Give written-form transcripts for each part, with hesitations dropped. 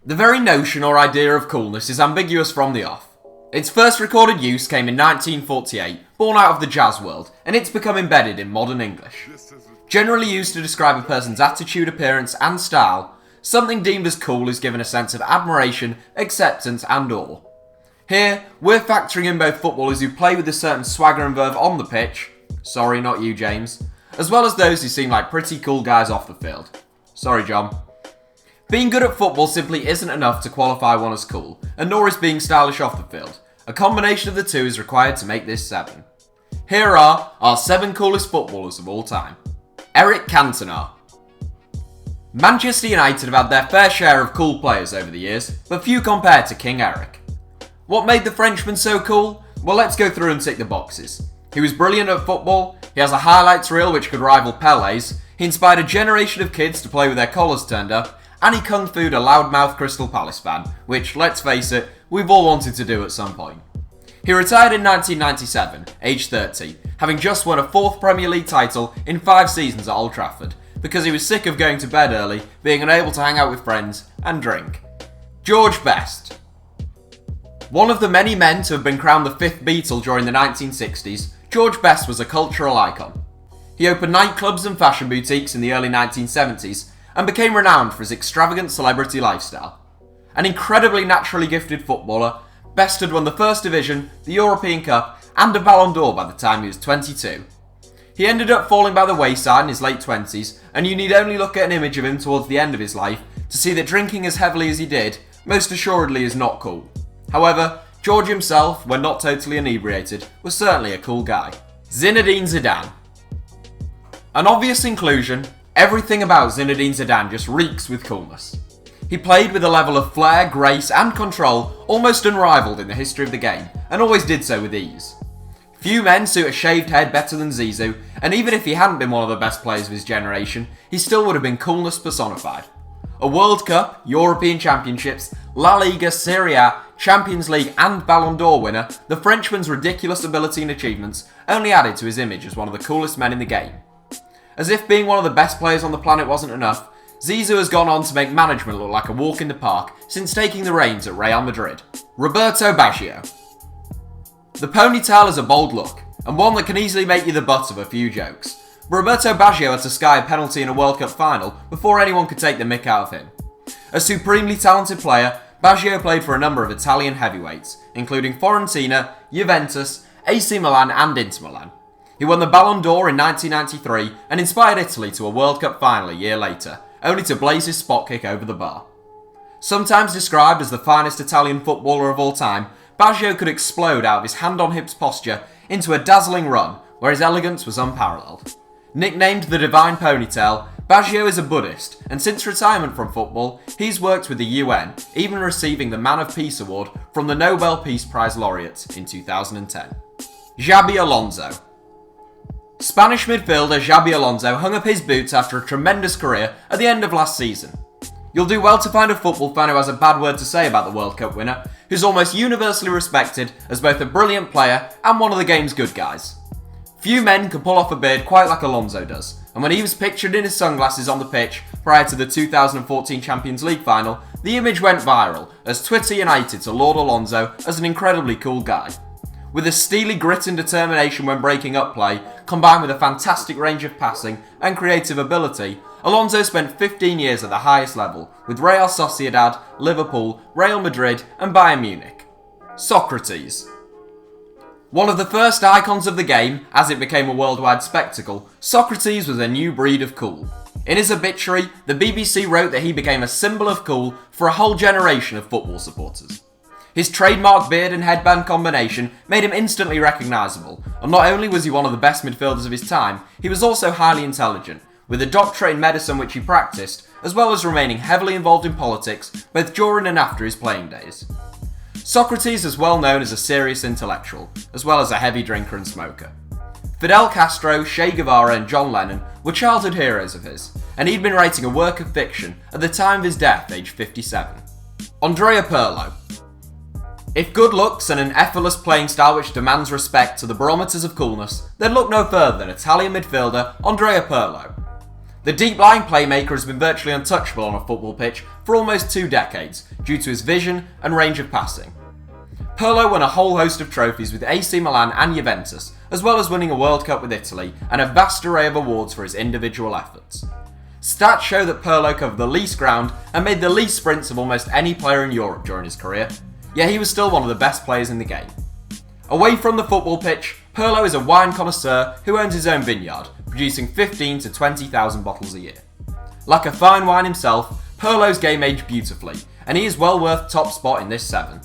The very notion or idea of coolness is ambiguous from the off. Its first recorded use came in 1948, born out of the jazz world, and it's become embedded in modern English. Generally used to describe a person's attitude, appearance, and style, something deemed as cool is given a sense of admiration, acceptance, and awe. Here, we're factoring in both footballers who play with a certain swagger and verve on the pitch, sorry, not you, James, as well as those who seem like pretty cool guys off the field. Sorry, John. Being good at football simply isn't enough to qualify one as cool, and nor is being stylish off the field. A combination of the two is required to make this 7. Here are our 7 coolest footballers of all time. Eric Cantona. Manchester United have had their fair share of cool players over the years, but few compared to King Eric. What made the Frenchman so cool? Well, let's go through and tick the boxes. He was brilliant at football, he has a highlights reel which could rival Pele's, he inspired a generation of kids to play with their collars turned up, and he kung fu'd a loudmouth Crystal Palace fan, which, let's face it, we've all wanted to do at some point. He retired in 1997, aged 30, having just won a 4th Premier League title in 5 seasons at Old Trafford, because he was sick of going to bed early, being unable to hang out with friends, and drink. George Best. One of the many men to have been crowned the 5th Beatle during the 1960s, George Best was a cultural icon. He opened nightclubs and fashion boutiques in the early 1970s, and became renowned for his extravagant celebrity lifestyle. An incredibly naturally gifted footballer, Best had won the First Division, the European Cup, and a Ballon d'Or by the time he was 22. He ended up falling by the wayside in his late 20s, and you need only look at an image of him towards the end of his life to see that drinking as heavily as he did most assuredly is not cool. However, George himself, when not totally inebriated, was certainly a cool guy. Zinedine Zidane. An obvious inclusion, everything about Zinedine Zidane just reeks with coolness. He played with a level of flair, grace, and control almost unrivaled in the history of the game, and always did so with ease. Few men suit a shaved head better than Zizou, and even if he hadn't been one of the best players of his generation, he still would have been coolness personified. A World Cup, European Championships, La Liga, Serie A, Champions League and Ballon d'Or winner, the Frenchman's ridiculous ability and achievements only added to his image as one of the coolest men in the game. As if being one of the best players on the planet wasn't enough, Zizou has gone on to make management look like a walk in the park since taking the reins at Real Madrid. Roberto Baggio. The ponytail is a bold look, and one that can easily make you the butt of a few jokes. Roberto Baggio had to sky a penalty in a World Cup final before anyone could take the mick out of him. A supremely talented player, Baggio played for a number of Italian heavyweights, including Fiorentina, Juventus, AC Milan and Inter Milan. He won the Ballon d'Or in 1993 and inspired Italy to a World Cup final a year later, only to blaze his spot kick over the bar. Sometimes described as the finest Italian footballer of all time, Baggio could explode out of his hand-on-hips posture into a dazzling run where his elegance was unparalleled. Nicknamed the Divine Ponytail, Baggio is a Buddhist, and since retirement from football, he's worked with the UN, even receiving the Man of Peace Award from the Nobel Peace Prize laureate in 2010. Xabi Alonso. Spanish midfielder Xabi Alonso hung up his boots after a tremendous career at the end of last season. You'll do well to find a football fan who has a bad word to say about the World Cup winner, who's almost universally respected as both a brilliant player and one of the game's good guys. Few men can pull off a beard quite like Alonso does, and when he was pictured in his sunglasses on the pitch prior to the 2014 Champions League final, the image went viral as Twitter united to laud Alonso as an incredibly cool guy. With a steely grit and determination when breaking up play, combined with a fantastic range of passing and creative ability, Alonso spent 15 years at the highest level, with Real Sociedad, Liverpool, Real Madrid and Bayern Munich. Socrates. One of the first icons of the game, as it became a worldwide spectacle, Socrates was a new breed of cool. In his obituary, the BBC wrote that he became a symbol of cool for a whole generation of football supporters. His trademark beard and headband combination made him instantly recognisable, and not only was he one of the best midfielders of his time, he was also highly intelligent, with a doctorate in medicine which he practised, as well as remaining heavily involved in politics both during and after his playing days. Socrates is well known as a serious intellectual, as well as a heavy drinker and smoker. Fidel Castro, Che Guevara and John Lennon were childhood heroes of his, and he'd been writing a work of fiction at the time of his death, aged 57. Andrea Pirlo. If good looks and an effortless playing style which demands respect to the barometers of coolness, then look no further than Italian midfielder Andrea Pirlo. The deep-lying playmaker has been virtually untouchable on a football pitch for almost 2 decades due to his vision and range of passing. Pirlo won a whole host of trophies with AC Milan and Juventus, as well as winning a World Cup with Italy and a vast array of awards for his individual efforts. Stats show that Pirlo covered the least ground and made the least sprints of almost any player in Europe during his career, yet he was still one of the best players in the game. Away from the football pitch, Pirlo is a wine connoisseur who owns his own vineyard, producing 15 to 20,000 bottles a year. Like a fine wine himself, Pirlo's game aged beautifully, and he is well worth top spot in this 7.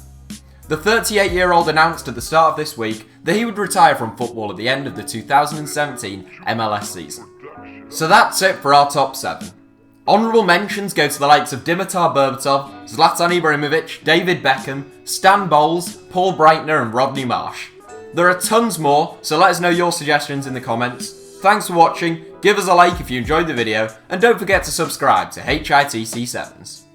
The 38-year-old announced at the start of this week that he would retire from football at the end of the 2017 MLS season. So that's it for our top 7. Honourable mentions go to the likes of Dimitar Berbatov, Zlatan Ibrahimovic, David Beckham, Stan Bowles, Paul Breitner and Rodney Marsh. There are tons more, so let us know your suggestions in the comments. Thanks for watching, give us a like if you enjoyed the video, and don't forget to subscribe to HITC Sevens.